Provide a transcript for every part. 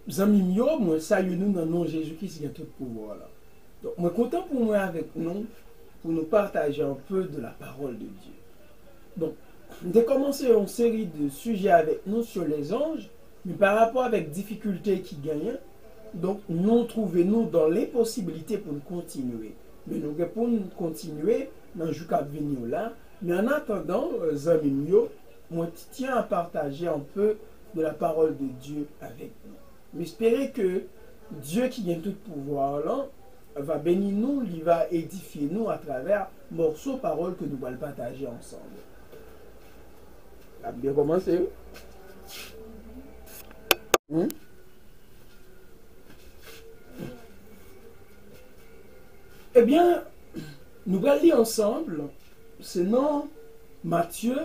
Zami mio, moi salue nous dans le nom de Jésus-Christ qui a tout pouvoir là. Donc, moi content pour moi avec nous, pour nous partager un peu de la parole de Dieu. Donc, j'ai commencé une série de sujets avec nous sur les anges, mais par rapport avec difficultés qui gagnent, donc nous trouvons-nous dans les possibilités pour nous continuer. Mais nous pour nous continuer dans le jour qui venir là. Mais en attendant, zami mio, moi tiens à partager un peu de la parole de Dieu avec nous. Mais espérez que Dieu qui vient tout pouvoir là va bénir nous, il va édifier nous à travers morceaux de paroles que nous allons partager ensemble. On a bien commencé. Eh bien, nous allons lire ensemble, sinon Matthieu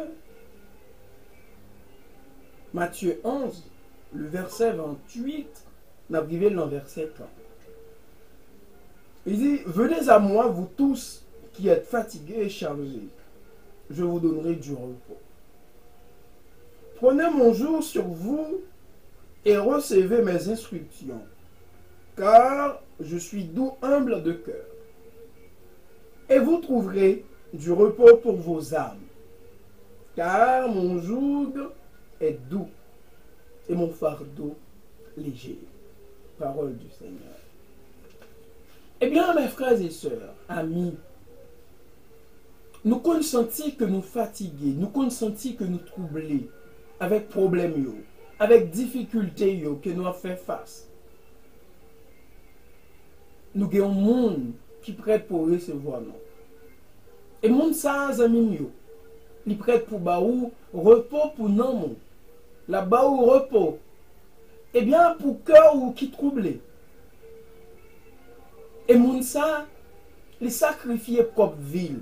11, le verset 28, on a arrivé dans le verset 30. Il dit, venez à moi, vous tous qui êtes fatigués et chargés, je vous donnerai du repos. Prenez mon joug sur vous et recevez mes instructions, car je suis doux, humble de cœur. Et vous trouverez du repos pour vos âmes, car mon joug est doux et mon fardeau léger. Parole du Seigneur. Eh bien, mes frères et sœurs, amis, nous consentons que nous fatigués, nous consentons que nous troublés, avec problème yo, avec difficulté yo, que nous avons fait face. Nous avons un monde qui est prêt pour recevoir nous. Et le monde ça, amis yo, il est prêt pour baou repos pour nous. La baou repos. Eh bien, pour cœur ou qui troublé. Et moun ça, les sacrifier propre ville.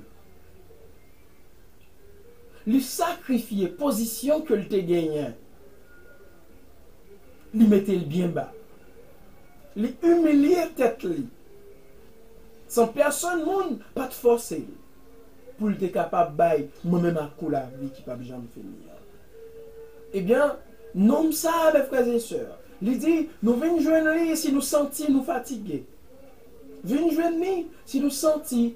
Les sacrifier position que le te gagne. Les mettre le bien bas. Les humilier tête li. Sans personne moun pas de forcer pour être capable bail moi-même à coup la vie qui pas jamais finir. Eh bien, non ça mes frères et sœurs. Il dit nous venons joindre si nous sentons nous fatigués. Venez joindre si nous sentons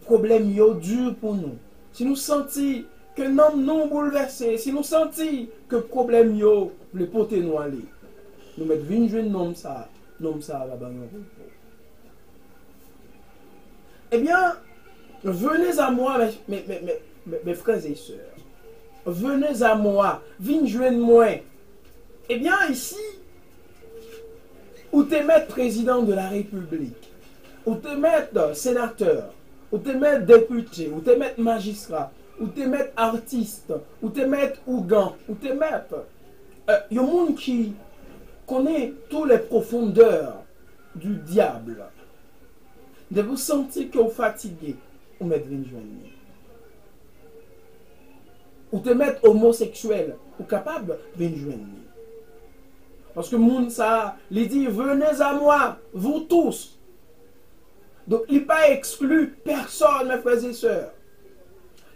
problème yo dur pour nous. Si nous sentons que nous nous bouleversés, si nous sentons que problème yo le porter nous aller. Nous mettre venir joindre nom ça va ba nous repos. Eh bien, venez à moi mes frères et sœurs. Venez à moi, venez joindre moi. Eh bien ici ou te mettre président de la République, ou te mettre sénateur, ou te mettre député, ou te mettre magistrat, ou te mettre artiste, ou te mettre ougan, ou te mettre... Il y a un monde qui connaît toutes les profondeurs du diable. De vous sentir que vous fatigué, ou mettre une journée. Ou te mettre homosexuel, ou capable d'une journée. Parce que moun ça, il dit venez à moi, vous tous. Donc il n'est pas exclu personne, mes frères et sœurs.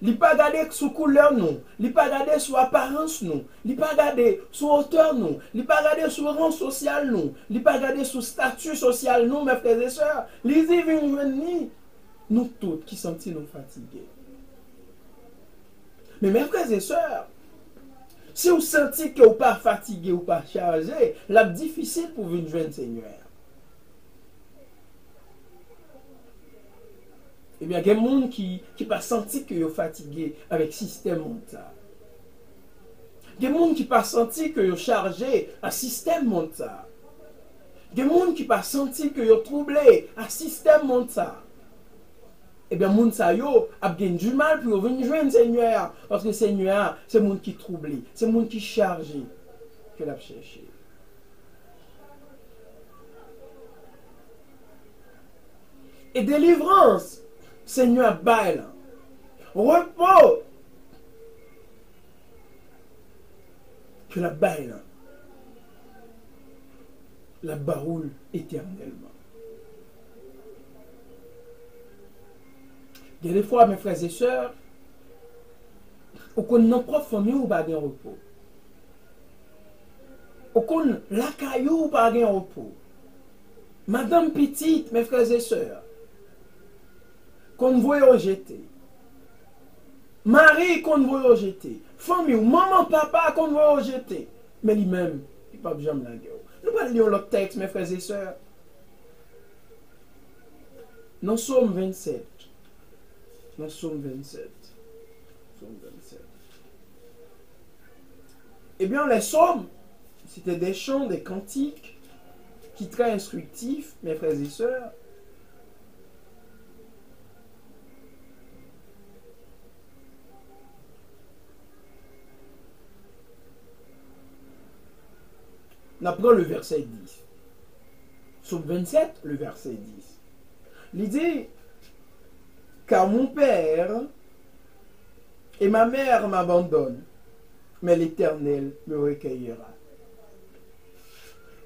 Il n'est pas regardé sous couleur nous, il n'est pas regardé sous apparence nous, il n'est pas regardé sous hauteur nous, il n'est pas regardé sous rang social nous, il n'est pas regardé sous statut social nous, mes frères et sœurs. Il dit venez nous tous qui sentis nous fatigués. Mais mes frères et sœurs, si vous sentez que vous n'êtes pas fatigué ou pas chargé, c'est difficile pour venir joindre le Seigneur. Eh bien, il y a des gens qui n'ont pas senti que vous êtes fatigué avec le système mental. Il y a des gens qui n'ont pas senti que vous êtes chargé à système mental. Il y a des gens qui n'ont pas senti que vous êtes troublé à système mental. Eh bien, moun sa yo a bien du mal pour venir joindre le Seigneur. Parce que le Seigneur, c'est moun qui troublé, c'est moun qui chargé que l'a cherché. Et délivrance, Seigneur bail. Repos, que la bail. La baroule éternellement. Il y a des fois, mes frères et sœurs, au qu'on n'a pas famille ou pas de repos. Au con, la caillou par un repos. Madame petite, mes frères et sœurs, qu'on voit rejeter. Marie qu'on voit rejeter. Famille, maman, papa qu'on voit rejeter. Mais lui-même, il ne peut pas jamais la guerre. Nous allons lire l'autre texte, mes frères et sœurs. Dans Somme 27. Dans Somme 27. Somme 27. Eh bien, les psaumes, c'était des chants, des cantiques, qui très instructifs, mes frères et sœurs. On apprend le verset 10. Psaume 27, le verset 10. L'idée, car mon père et ma mère m'abandonnent, mais l'Éternel me recueillera.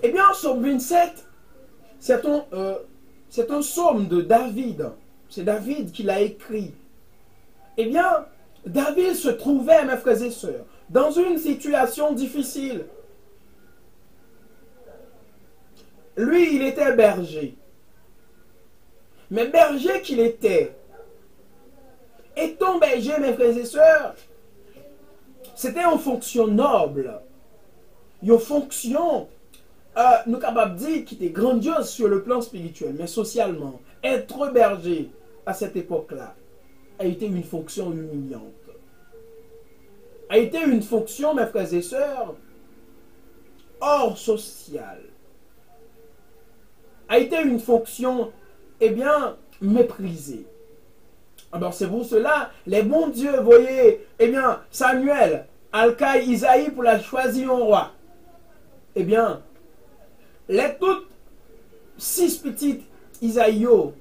Eh bien, Psaume 27, c'est un psaume de David. C'est David qui l'a écrit. Eh bien, David se trouvait, mes frères et sœurs, dans une situation difficile. Lui, il était berger. Mais berger qu'il était, étant berger, mes frères et sœurs, c'était une fonction noble. Une fonction, nous sommes capables de dire, qui était grandiose sur le plan spirituel, mais socialement. Être berger, à cette époque-là, a été une fonction humiliante. A été une fonction, mes frères et sœurs, hors sociale. A été une fonction, eh bien, méprisée. Alors c'est pour cela, les bons dieux, voyez, eh bien, Samuel, Alcaï, Isaïe pour la choisir en roi. Eh bien, les toutes 6 petites Isaïo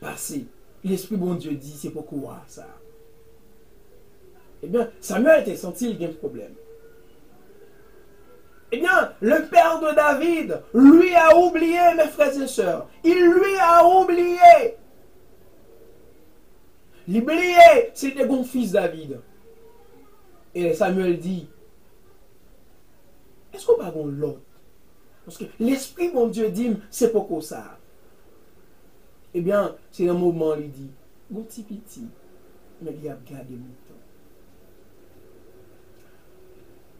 passées, l'Esprit bon Dieu dit, c'est pourquoi ça. Eh bien, Samuel était senti, il y a un problème. Eh bien, le père de David, lui a oublié, mes frères et sœurs. Il lui a oublié. L'oublié, c'était mon fils David. Et Samuel dit, est-ce qu'on va l'autre? Parce que l'Esprit, mon Dieu, dit, c'est pourquoi ça. Eh bien, c'est un moment, il dit, mon petit petit, mais il a gardé mon temps.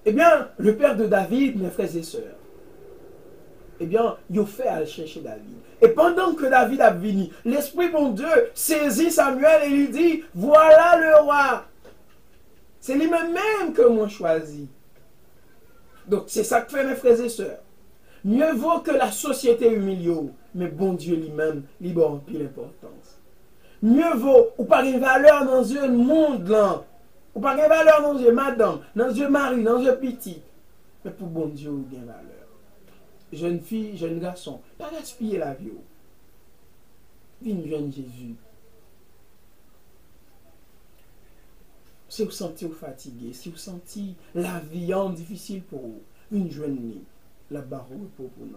Eh bien, le père de David, mes frères et sœurs, eh bien, il a fait aller chercher David. Et pendant que David a venu, l'Esprit bon Dieu saisit Samuel et lui dit, voilà le roi. C'est lui-même que moi choisi. Donc, c'est ça que fait mes frères et sœurs. Mieux vaut que la société humilie, mais bon Dieu lui-même, lui remplit l'importance. Mieux vaut, ou pas une valeur dans un monde là, ou pas une valeur dans un madame, dans un mari, dans un petit. Mais pour bon Dieu, ou bien valeur. Jeune fille, jeune garçon, pas gaspiller la vie. Viens jeune Jésus. Si vous sentez fatigué, si vous sentez la vie en difficile pour vous, une jeune nuit, la barre pour vous.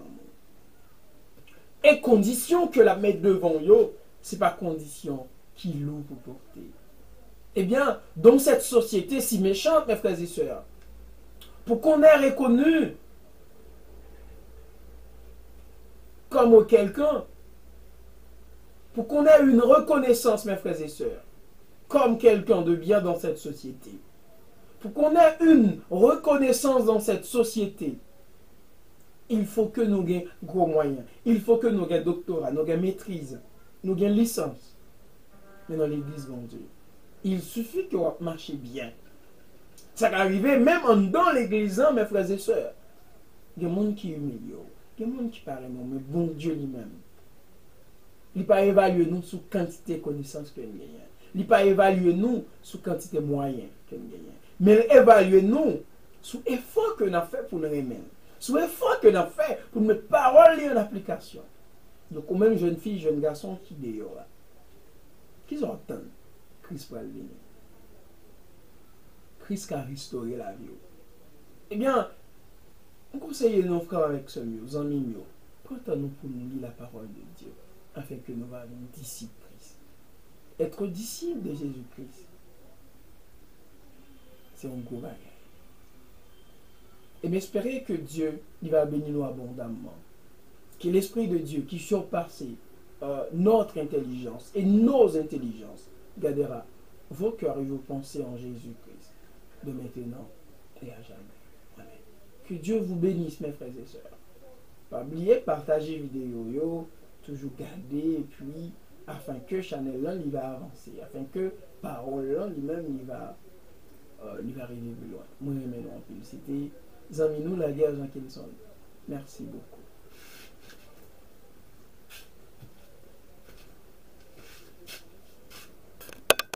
Et condition que la mettre devant vous, ce n'est pas condition qui loue pour porter. Eh bien, dans cette société si méchante, mes frères et sœurs, pour qu'on ait reconnu comme quelqu'un, pour qu'on ait une reconnaissance, mes frères et sœurs, comme quelqu'un de bien dans cette société, pour qu'on ait une reconnaissance dans cette société, il faut que nous ayons gros moyens, il faut que nous ayons doctorat, nous ayons maîtrise, nous ayons licence. Mais dans l'église, mon Dieu, il suffit que vous marchiez bien. Ça va arriver même dans l'église, mes frères et sœurs. Il y a des gens qui humilient, il y a des gens qui parlent, mais bon Dieu lui-même. Il ne peut pas évaluer nous sous quantité de connaissances que nous gagnons. Il ne peut pas évaluer nous sous quantité de moyens que nous gagnons. Mais il évalue nous sous l'effort que nous avons fait pour nous remettre. Sous l'effort que nous avons fait pour mettre paroles en application. Donc, au même jeune fille, jeune garçon qui dehors là, qui entendent Christ pour venir. Christ a restauré la vie. Eh bien, on conseille nos frères avec ce mieux, nos amis mieux. Prenons-nous pour nous lire la parole de Dieu, afin que nous soyons disciples de Christ. Être disciple de Jésus-Christ, c'est un gros bagage. Et m'espérer que Dieu, il va bénir nous abondamment. Que l'Esprit de Dieu qui surpasse notre intelligence et nos intelligences gardera vos cœurs et vos pensées en Jésus-Christ, de maintenant et à jamais. Amen. Que Dieu vous bénisse, mes frères et sœurs. Pas oublier, partager vidéo, yo, toujours garder, et puis, afin que Chanel là, il va avancer, afin que parole là, lui-même, il va arriver plus loin. Moi, je m'en pile. C'était Zaminou, la guerre Jean Kinson. Merci beaucoup.